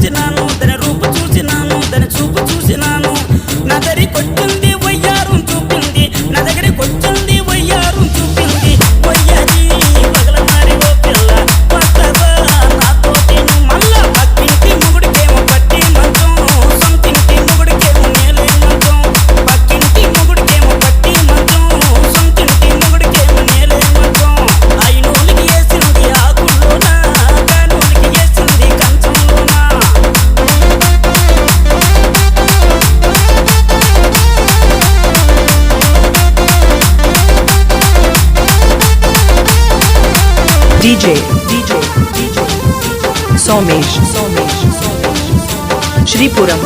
చూసినాను తన రూపు చూసినాను తన చూపు చూసినాను నా దరికొచ్చింది వయ్యారం చూపింది నా దగ్గరికొచ్చింది వయ్యారం చూపింది వయ్యాది పగల మారి ఓ పిల్ల వస్తదా నాతోటి నువ్వు మళ్ళా పక్కింటి మొగుడికేమో పట్టి మంచం సొంతింటి మొగుడికేమో నేలే మంచం పక్కింటి మొగుడికేమో పట్టి మంచం సొంతింటి మొగుడికేమో నేలే మంచం అయినోలికి వేసింది ఆకుల్లోనా కానోలికి వేసింది కంచంలోనా DJ Somesh Shripuram